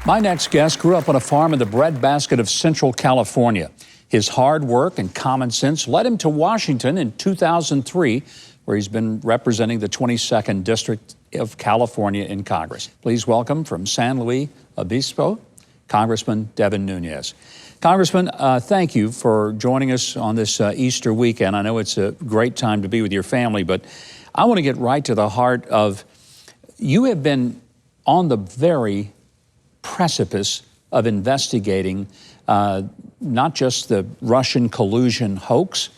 My next guest grew up on a farm in the breadbasket of Central California. His hard work and common sense led him to Washington in 2003, where he's been representing the 22nd District of California in Congress. Please welcome from San Luis Obispo, Congressman Devin Nunes. Congressman, thank you for joining us on this Easter weekend. I know it's a great time to be with your family, but I want to get right to the heart of, you have been on the very precipice of investigating not just the Russian collusion hoax,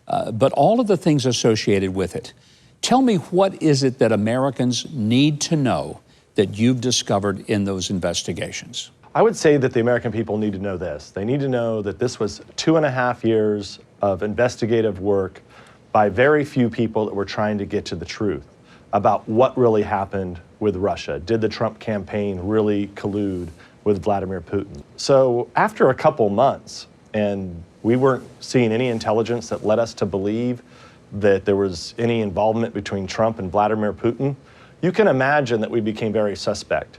but all of the things associated with it. Tell me, what is it that Americans need to know that you've discovered in those investigations? I would say that the American people need to know this. They need to know that this was 2.5 years of investigative work by very few people that were trying to get to the truth about what really happened with Russia. Did the Trump campaign really collude with Vladimir Putin? So after a couple months, and we weren't seeing any intelligence that led us to believe that there was any involvement between Trump and Vladimir Putin, you can imagine that we became very suspect.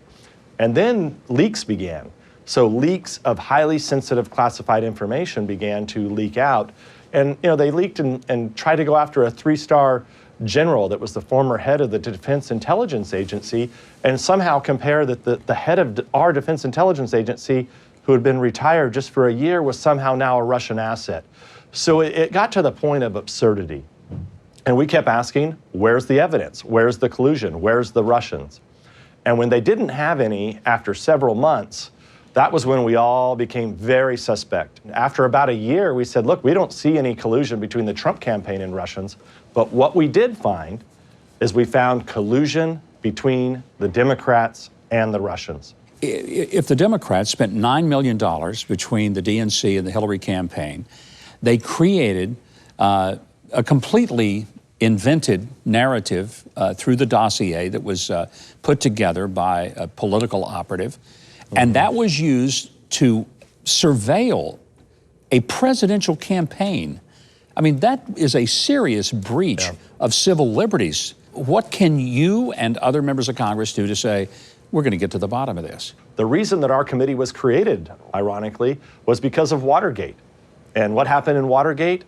And then leaks began. So leaks of highly sensitive classified information began to leak out. And they leaked and tried to go after a 3-star general that was the former head of the Defense Intelligence Agency, and somehow compare that the head of our Defense Intelligence Agency, who had been retired just for a year, was somehow now a Russian asset. So it got to the point of absurdity. And we kept asking, where's the evidence? Where's the collusion? Where's the Russians? And when they didn't have any after several months, that was when we all became very suspect. After about a year, we said, look, we don't see any collusion between the Trump campaign and Russians, but what we did find is we found collusion between the Democrats and the Russians. If the Democrats spent $9 million between the DNC and the Hillary campaign, they created a completely invented narrative through the dossier that was put together by a political operative, and that was used to surveil a presidential campaign. I mean, that is a serious breach of civil liberties. What can you and other members of Congress do to say, we're going to get to the bottom of this? The reason that our committee was created, ironically, was because of Watergate. And what happened in Watergate?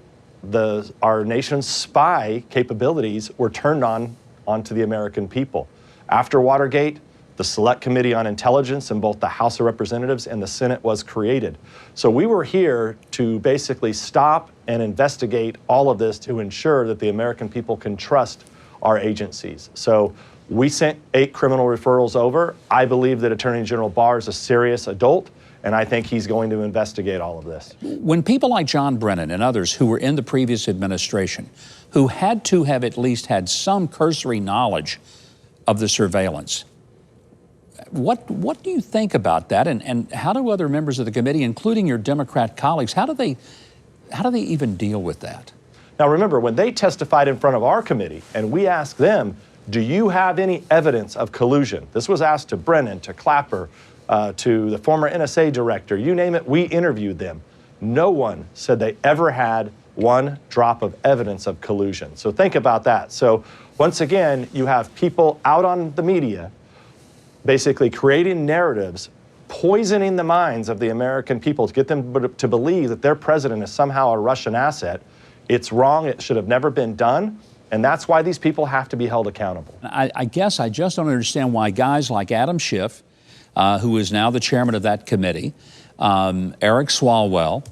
Our nation's spy capabilities were turned onto the American people. After Watergate, the Select Committee on Intelligence in both the House of Representatives and the Senate was created. So we were here to basically stop and investigate all of this to ensure that the American people can trust our agencies. So we sent 8 criminal referrals over. I believe that Attorney General Barr is a serious adult, and I think he's going to investigate all of this. When people like John Brennan and others who were in the previous administration, who had to have at least had some cursory knowledge of the surveillance, what do you think about that, and how do other members of the committee, including your Democrat colleagues, how do they even deal with that? Now remember, when they testified in front of our committee and we asked them, do you have any evidence of collusion? This was asked to Brennan, to Clapper, to the former NSA director, you name it, we interviewed them. No one said they ever had one drop of evidence of collusion. So think about that. So once again, you have people out on the media basically creating narratives, poisoning the minds of the American people to get them to believe that their president is somehow a Russian asset. It's wrong, it should have never been done, and that's why these people have to be held accountable. I guess I just don't understand why guys like Adam Schiff, who is now the chairman of that committee, Eric Swalwell,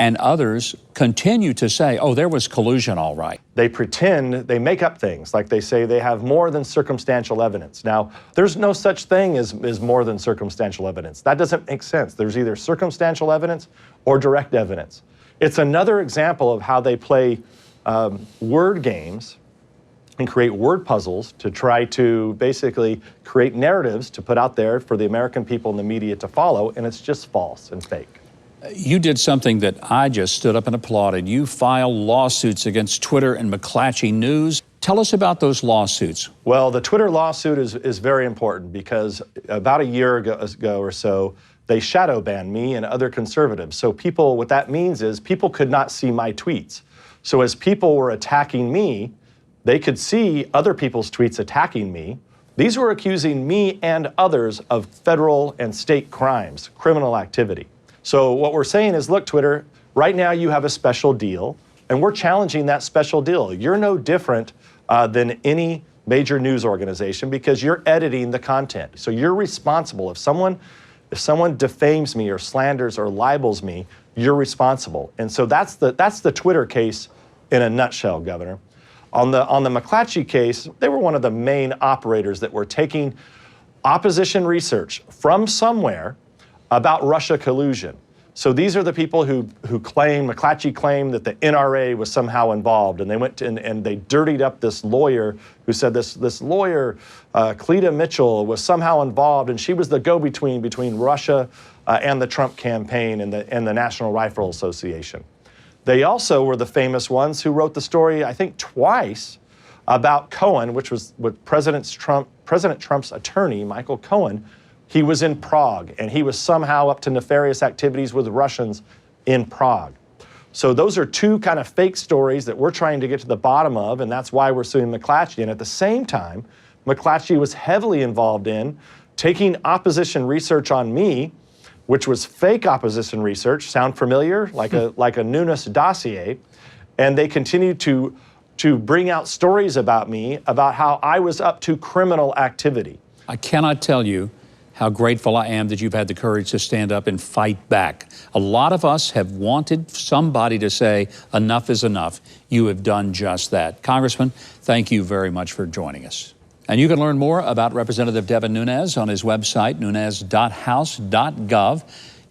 and others continue to say, oh, there was collusion, all right. They pretend, they make up things, like they say they have more than circumstantial evidence. Now, there's no such thing as more than circumstantial evidence. That doesn't make sense. There's either circumstantial evidence or direct evidence. It's another example of how they play word games and create word puzzles to try to basically create narratives to put out there for the American people and the media to follow, and it's just false and fake. You did something that I just stood up and applauded. You filed lawsuits against Twitter and McClatchy News. Tell us about those lawsuits. Well, the Twitter lawsuit is very important because about a year ago or so, they shadow banned me and other conservatives. So what that means is people could not see my tweets. So as people were attacking me, they could see other people's tweets attacking me, These were accusing me and others of federal and state crimes, criminal activity. So what we're saying is, look, Twitter, right now you have a special deal, and we're challenging that special deal. You're no different than any major news organization because you're editing the content. So you're responsible. If someone defames me or slanders or libels me, you're responsible. And so that's the Twitter case in a nutshell, Governor. On the McClatchy case, they were one of the main operators that were taking opposition research from somewhere about Russia collusion. So these are the people who McClatchy claimed that the NRA was somehow involved, and they went to, and they dirtied up this lawyer who said this lawyer, Cleta Mitchell, was somehow involved, and she was the go-between between Russia and the Trump campaign and the National Rifle Association. They also were the famous ones who wrote the story, I think twice, about Cohen, which was with President Trump's attorney, Michael Cohen. He was in Prague, and he was somehow up to nefarious activities with Russians in Prague. So those are two kind of fake stories that we're trying to get to the bottom of, and that's why we're suing McClatchy. And at the same time, McClatchy was heavily involved in taking opposition research on me, which was fake opposition research. Sound familiar? Like a Nunes dossier. And they continued to bring out stories about me, about how I was up to criminal activity. I cannot tell you how grateful I am that you've had the courage to stand up and fight back. A lot of us have wanted somebody to say, enough is enough. You have done just that. Congressman, thank you very much for joining us. And you can learn more about Representative Devin Nunes on his website, nunes.house.gov.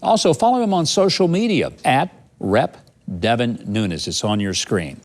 Also, follow him on social media at Rep. Devin Nunes. It's on your screen.